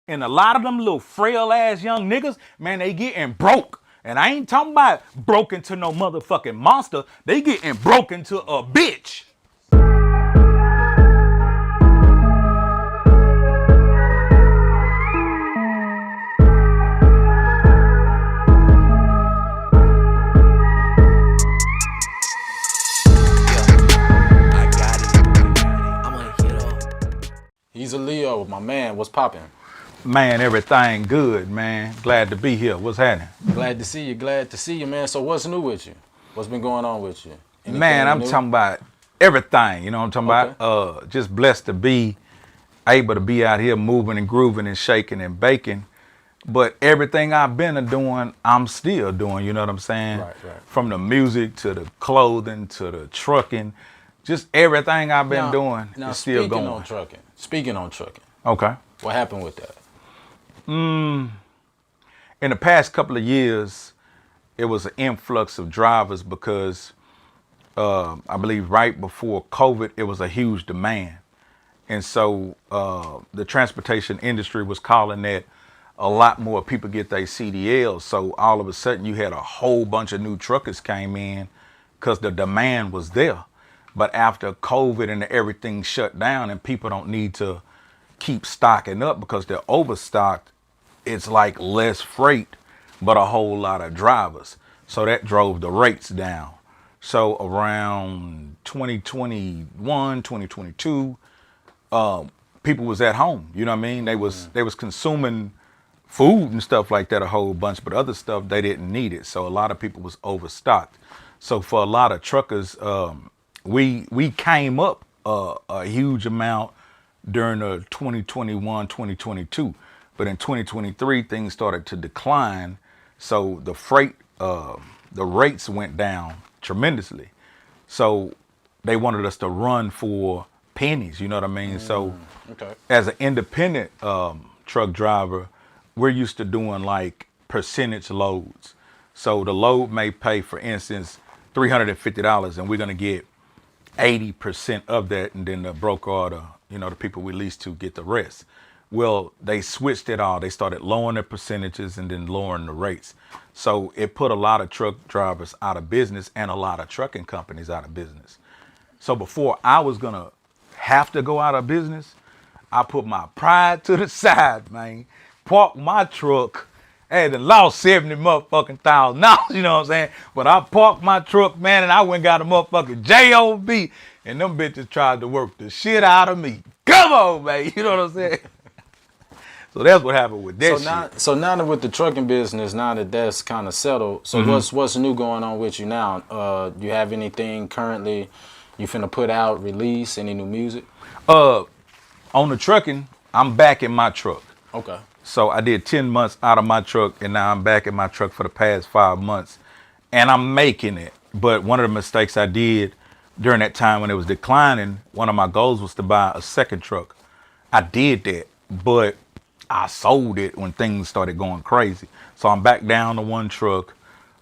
And a lot of them little frail ass young niggas, man, they getting broke. And I ain't talking about broke into no motherfucking monster. They getting broke into a bitch. Hezeleo, my man, what's popping? Man, everything good, man. Glad to be here. What's happening? Glad to see you, man. So what's new with you? What's been going on with you? Anything man, I'm new? talking about everything, you know what I'm talking about? Just blessed to be able to be out here moving and grooving and shaking and baking. But everything I've been doing, I'm still doing, you know what I'm saying? Right. From the music to the clothing to the trucking, just everything I've been doing is still going. Speaking on trucking. Okay. What happened with that? In the past couple of years, it was an influx of drivers because I believe right before COVID, it was a huge demand. And so the transportation industry was calling that a lot more people get their CDLs. So all of a sudden you had a whole bunch of new truckers came in because the demand was there. But after COVID and everything shut down and people don't need to keep stocking up because they're overstocked, it's like less freight, but a whole lot of drivers. So that drove the rates down. So around 2021, 2022, people was at home. You know what I mean? They was consuming food and stuff like that a whole bunch, but other stuff they didn't need it. So a lot of people was overstocked. So for a lot of truckers, we came up a huge amount during the 2021, 2022. But in 2023, things started to decline. So the freight, the rates went down tremendously. So they wanted us to run for pennies, you know what I mean? So as an independent truck driver, we're used to doing like percentage loads. So the load may pay, for instance, $350 and we're gonna get 80% of that, and then the broker or the people we lease to get the rest. Well, they switched it all. They started lowering their percentages and then lowering the rates. So it put a lot of truck drivers out of business and a lot of trucking companies out of business. So before I was gonna have to go out of business, I put my pride to the side, man. Parked my truck. I had lost 70 motherfucking $1,000, you know what I'm saying? But I parked my truck, man, and I went and got a motherfucking JOB, and them bitches tried to work the shit out of me. Come on, man, you know what I'm saying? So that's what happened with that shit. So now that with the trucking business, now that that's kind of settled, so what's new going on with you now? You have anything currently you finna put out, release, any new music? On the trucking, I'm back in my truck. Okay. So I did 10 months out of my truck, and now I'm back in my truck for the past 5 months, and I'm making it. But one of the mistakes I did during that time when it was declining, one of my goals was to buy a second truck. I did that, but I sold it when things started going crazy. So I'm back down to one truck.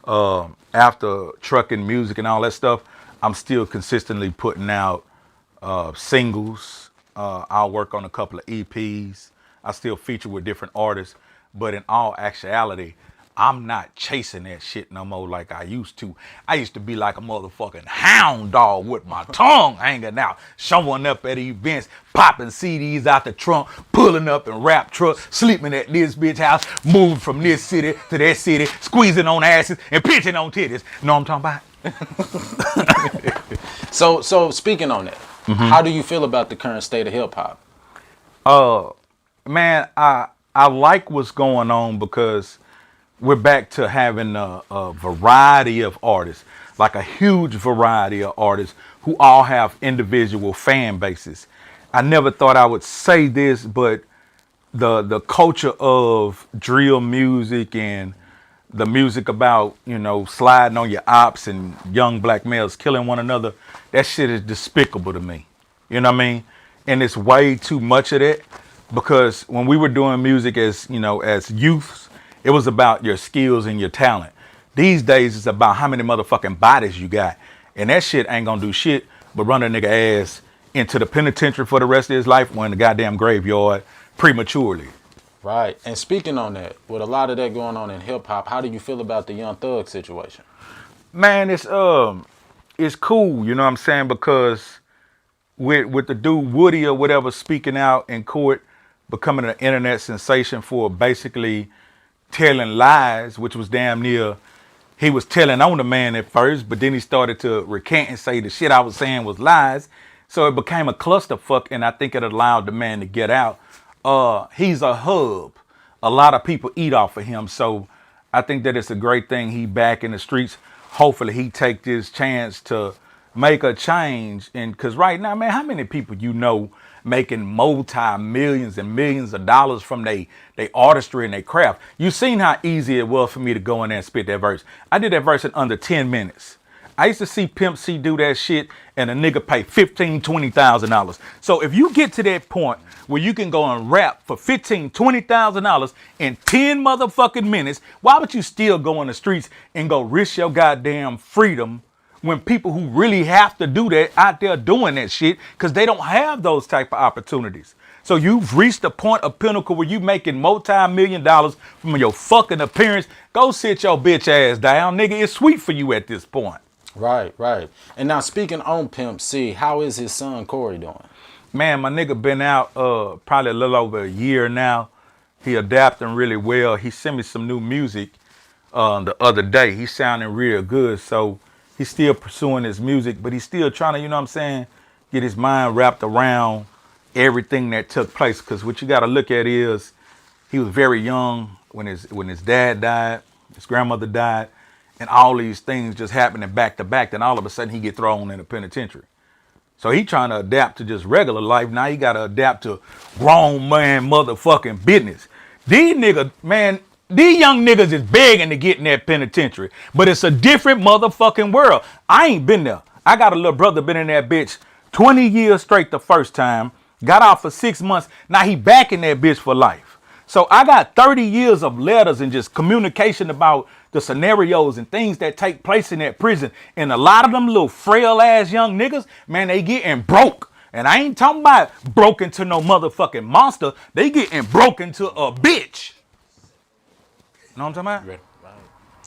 After trucking music and all that stuff, I'm still consistently putting out singles. I'll work on a couple of EPs. I still feature with different artists, but in all actuality, I'm not chasing that shit no more like I used to. I used to be like a motherfucking hound dog with my tongue hanging out, showing up at events, popping CDs out the trunk, pulling up in rap truck, sleeping at this bitch house, moving from this city to that city, squeezing on asses and pitching on titties. You know what I'm talking about? So speaking on that, how do you feel about the current state of hip hop? Man, I like what's going on because we're back to having a variety of artists, like a huge variety of artists who all have individual fan bases. I never thought I would say this, but the culture of drill music and the music about, sliding on your ops and young black males killing one another, that shit is despicable to me. You know what I mean? And it's way too much of that. Because when we were doing music as youths, it was about your skills and your talent. These days, it's about how many motherfucking bodies you got. And that shit ain't gonna do shit but run a nigga ass into the penitentiary for the rest of his life or in the goddamn graveyard prematurely. Right. And speaking on that, with a lot of that going on in hip hop, how do you feel about the Young Thug situation? Man, it's cool, you know what I'm saying? Because with the dude Woody or whatever speaking out in court, becoming an internet sensation for basically telling lies, which was damn near, he was telling on the man at first, but then he started to recant and say the shit I was saying was lies. So it became a clusterfuck, and I think it allowed the man to get out. He's a hub. A lot of people eat off of him. So I think that it's a great thing he back in the streets. Hopefully he take this chance to make a change. And because right now, man, how many people you know making multi-millions and millions of dollars from they artistry and their craft? You seen how easy it was for me to go in there and spit that verse. I did that verse in under 10 minutes. I used to see Pimp C do that shit and a nigga pay $15,000, $20,000. So if you get to that point where you can go and rap for $15,000, $20,000 in 10 motherfucking minutes, why would you still go on the streets and go risk your goddamn freedom when people who really have to do that out there doing that shit because they don't have those type of opportunities? So you've reached the point of pinnacle where you making multi-million dollars from your fucking appearance. Go sit your bitch ass down, nigga. It's sweet for you at this point. Right, right. And now speaking on Pimp C, how is his son Corey doing? Man, my nigga been out probably a little over a year now. He adapting really well. He sent me some new music the other day. He's sounding real good. So he's still pursuing his music, but he's still trying to, you know what I'm saying, get his mind wrapped around everything that took place. Because what you got to look at is he was very young when his dad died, his grandmother died, and all these things just happening back to back. Then all of a sudden he get thrown in the penitentiary. So he trying to adapt to just regular life. Now he got to adapt to grown man motherfucking business. These niggas, man, these young niggas is begging to get in that penitentiary. But it's a different motherfucking world. I ain't been there. I got a little brother been in that bitch 20 years straight the first time. Got off for 6 months. Now he back in that bitch for life. So I got 30 years of letters and just communication about the scenarios and things that take place in that prison. And a lot of them little frail ass young niggas, man, they getting broke. And I ain't talking about broke into no motherfucking monster. They getting broke into a bitch. You know what I'm talking about?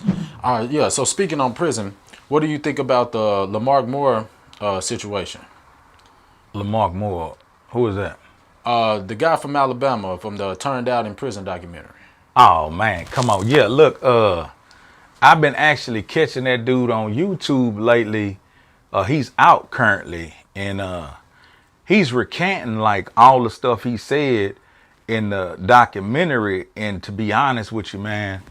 Right. All right, yeah. So speaking on prison, what do you think about the Lamar Moore situation? Lamar Moore, who is that? The guy from Alabama from the Turned Out in Prison documentary. Oh man, come on. Yeah, look, I've been actually catching that dude on YouTube lately. He's out currently, and he's recanting like all the stuff he said in the documentary. And to be honest with you, man,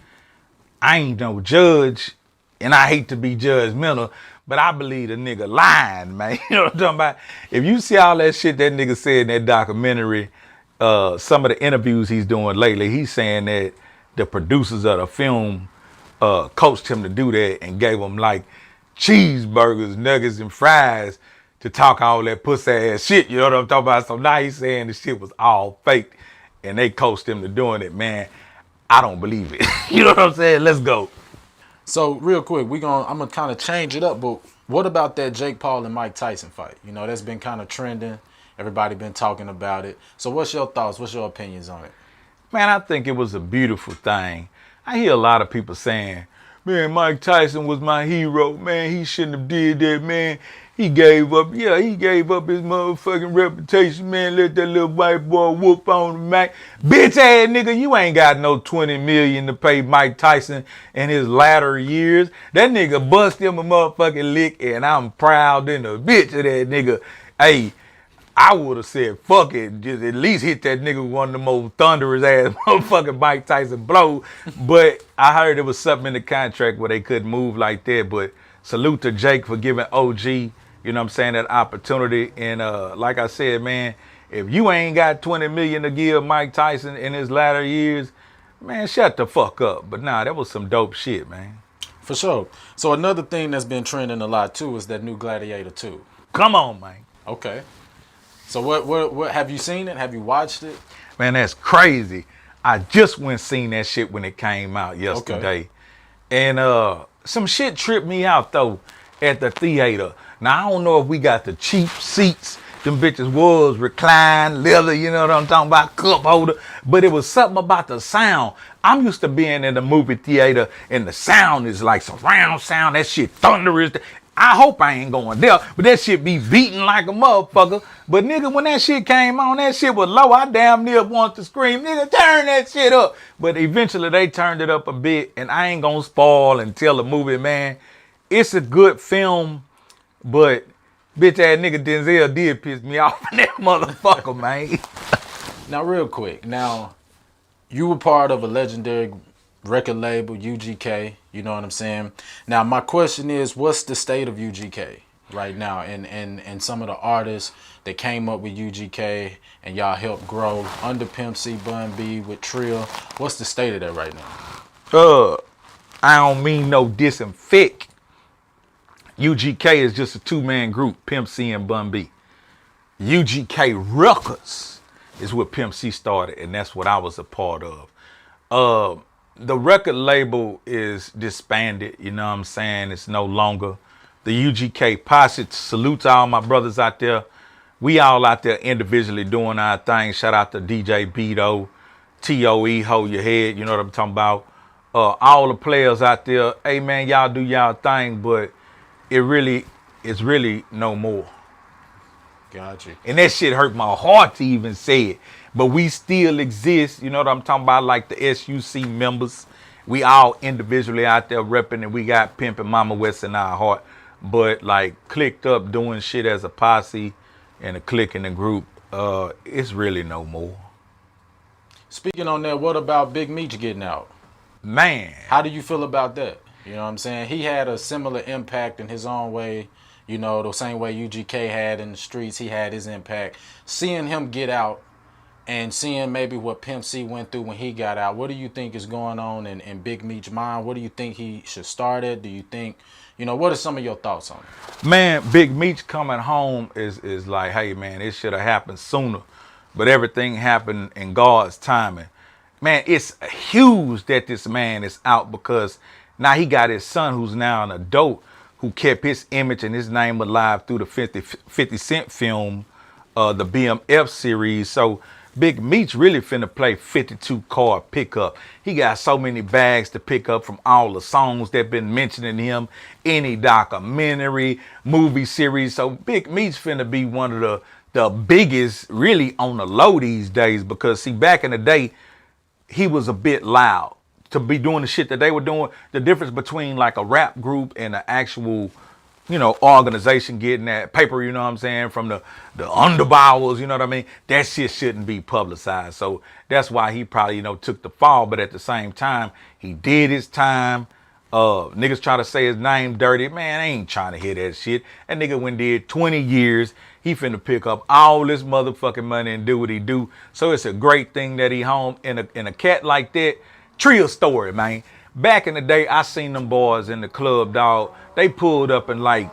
I ain't no judge, and I hate to be judgmental, but I believe the nigga lying, man. You know what I'm talking about? If you see all that shit that nigga said in that documentary, some of the interviews he's doing lately, he's saying that the producers of the film coached him to do that and gave him like cheeseburgers, nuggets, and fries to talk all that pussy ass shit. You know what I'm talking about? So now he's saying the shit was all fake and they coached him to doing it, man. I don't believe it. You know what I'm saying? Let's go. So real quick, I'm gonna kind of change it up, but what about that Jake Paul and Mike Tyson fight? You know, that's been kind of trending. Everybody been talking about it. So what's your thoughts? What's your opinions on it? Man, I think it was a beautiful thing. I hear a lot of people saying, man, Mike Tyson was my hero. Man, he shouldn't have did that, man. He gave up. Yeah, he gave up his motherfucking reputation, man. Let that little white boy whoop on the Mac. Bitch ass nigga, you ain't got no 20 million to pay Mike Tyson in his latter years. That nigga bust him a motherfucking lick, and I'm proud in the bitch of that nigga. Hey, I would have said, fuck it, just at least hit that nigga with one of the most thunderous ass motherfucking Mike Tyson blow. But I heard there was something in the contract where they couldn't move like that. But salute to Jake for giving OG, you know what I'm saying, that opportunity. And like I said, man, if you ain't got 20 million to give Mike Tyson in his latter years, man, shut the fuck up. But nah, that was some dope shit, man. For sure. So another thing that's been trending a lot too is that new Gladiator 2. Come on, man. Okay. So what have you seen it? Have you watched it? Man, that's crazy. I just went seen that shit when it came out yesterday. Okay. And some shit tripped me out though at the theater. Now I don't know if we got the cheap seats Them bitches was reclined leather, you know what I'm talking about, cup holder. But it was something about the sound. I'm used to being in the movie theater and the sound is like surround sound. That shit thunderous. I hope I ain't going there, but that shit be beating like a motherfucker. But nigga, when that shit came on, that shit was low. I damn near wanted to scream, nigga, turn that shit up. But eventually they turned it up a bit, and I ain't gonna spoil and tell the movie, man. It's a good film, but bitch ass nigga Denzel did piss me off in that motherfucker, man. Now, real quick. Now, you were part of a legendary record label, UGK. You know what I'm saying? Now, my question is, what's the state of UGK right now? And some of the artists that came up with UGK and y'all helped grow under Pimp C, Bun B, with Trill. What's the state of that right now? I don't mean no disinfect. UGK is just a two-man group, Pimp C and Bun B. UGK Records is what Pimp C started, and that's what I was a part of. The record label is disbanded, you know what I'm saying? It's no longer the UGK posse. Salute to all my brothers out there. We all out there individually doing our thing. Shout out to DJ Beto, TOE, Hold Your Head, you know what I'm talking about. All the players out there, hey man, y'all do y'all thing, but it's really no more. Got you. And that shit hurt my heart to even say it. But we still exist. You know what I'm talking about? Like the SUC members. We all individually out there repping, and we got Pimp and Mama West in our heart. But like clicked up doing shit as a posse and a clique in a group, it's really no more. Speaking on that, what about Big Meech getting out? Man. How do you feel about that? You know what I'm saying? He had a similar impact in his own way. You know, the same way UGK had in the streets, he had his impact. Seeing him get out and seeing maybe what Pimp C went through when he got out, what do you think is going on in Big Meech's mind? What do you think he should start at? Do you think, you know, what are some of your thoughts on it? Man, Big Meech coming home is like, hey man, it should have happened sooner. But everything happened in God's timing. Man, it's huge that this man is out because now he got his son who's now an adult who kept his image and his name alive through the 50 Cent film, the BMF series. So Big Meech really finna play 52 card pickup. He got so many bags to pick up from all the songs that been mentioning him, any documentary, movie series. So Big Meech finna be one of the biggest really on the low these days because see, back in the day, he was a bit loud to be doing the shit that they were doing. The difference between like a rap group and an actual, you know, organization getting that paper, you know what I'm saying, from the underbowels, you know what I mean? That shit shouldn't be publicized. So that's why he probably, you know, took the fall. But at the same time, he did his time. Niggas try to say his name dirty. Man, I ain't trying to hear that shit. That nigga went did 20 years. He finna pick up all this motherfucking money and do what he do. So it's a great thing that he home. In a cat like that, Trill story, man. Back in the day, I seen them boys in the club, dog. They pulled up in like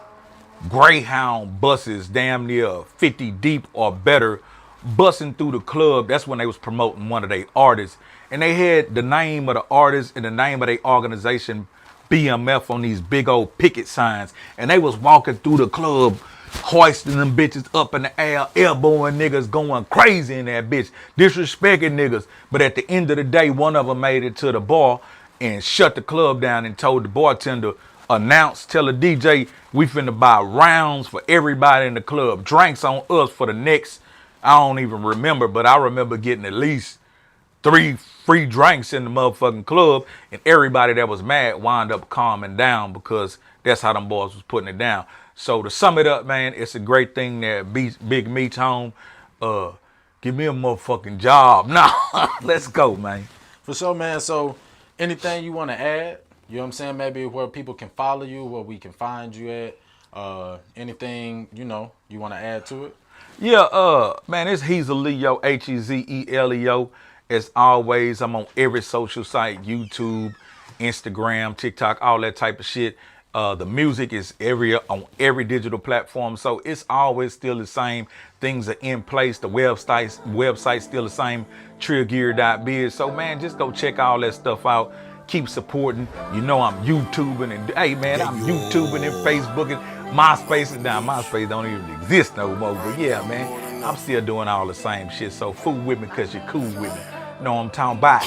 Greyhound buses, damn near 50 deep or better, busting through the club. That's when they was promoting one of their artists. And they had the name of the artist and the name of their organization, BMF, on these big old picket signs. And they was walking through the club, hoisting them bitches up in the air, elbowing niggas, going crazy in that bitch, disrespecting niggas. But at the end of the day, one of them made it to the bar and shut the club down and told the bartender, tell the DJ, we finna buy rounds for everybody in the club, drinks on us for the next, I don't even remember, but I remember getting at least 3 free drinks in the motherfucking club, and everybody that was mad wound up calming down because that's how them boys was putting it down. So to sum it up, man, it's a great thing that Big Meech home. Give me a motherfucking job. Nah, let's go, man. For sure, man. So anything you want to add? You know what I'm saying? Maybe where people can follow you, where we can find you at. Anything, you know, you want to add to it? Yeah, man, it's Hezeleo, Hezeleo. As always, I'm on every social site, YouTube, Instagram, TikTok, all that type of shit. The music is on every digital platform, so it's always still the same. Things are in place. The website's still the same, trillgear.biz. So man, just go check all that stuff out. Keep supporting. You know I'm YouTubing and hey man, I'm YouTubing and Facebooking. MySpace is down. MySpace don't even exist no more. But yeah, man, I'm still doing all the same shit. So fool with me because you're cool with me. Know what I'm talking about?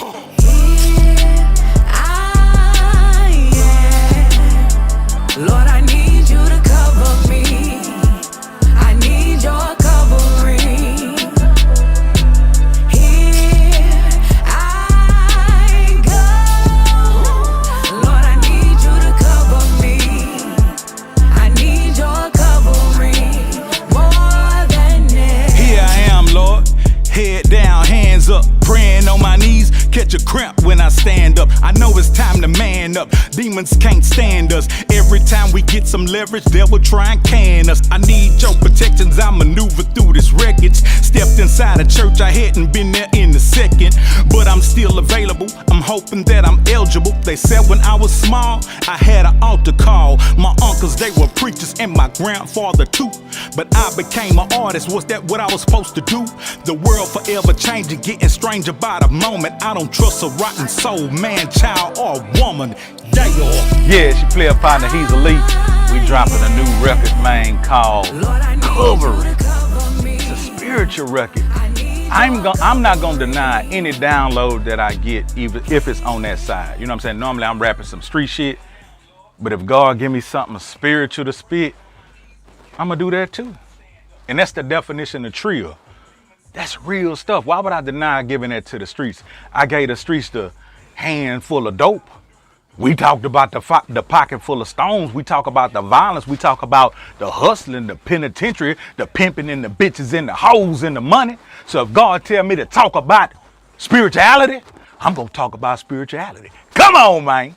Lord, I need you to cover me. I need your covering. Here I go. Lord, I need you to cover me. I need your covering more than ever. Here I am, Lord. Head down, hands up, praying on my knees. Catch a cramp when I stand up. I know it's time to man up. Demons can't stand us. Every time we get some leverage, devil try and can us. I need your protections. I maneuver through this wreckage. Stepped inside a church, I hadn't been there in a second, but I'm still available. I'm hoping that I'm eligible. They said when I was small, I had an altar call. My uncles, they were preachers, and my grandfather too. But I became an artist. Was that what I was supposed to do? The world forever changing, getting stranger by the moment. I don't trust a rotten soul, man, child, or woman. Yeah, she play a partner, Hezeleo. We dropping a new record, man, called Covering. It's a spiritual record. I'm not gonna deny any download that I get, even if it's on that side. You know what I'm saying? Normally I'm rapping some street shit, but if God give me something spiritual to spit, I'm gonna do that too. And that's the definition of Trill. That's real stuff. Why would I deny giving that to the streets? I gave the streets the handful of dope. We talked about the pocket full of stones. We talk about the violence. We talk about the hustling, the penitentiary, the pimping and the bitches and the hoes and the money. So if God tell me to talk about spirituality, I'm going to talk about spirituality. Come on, man.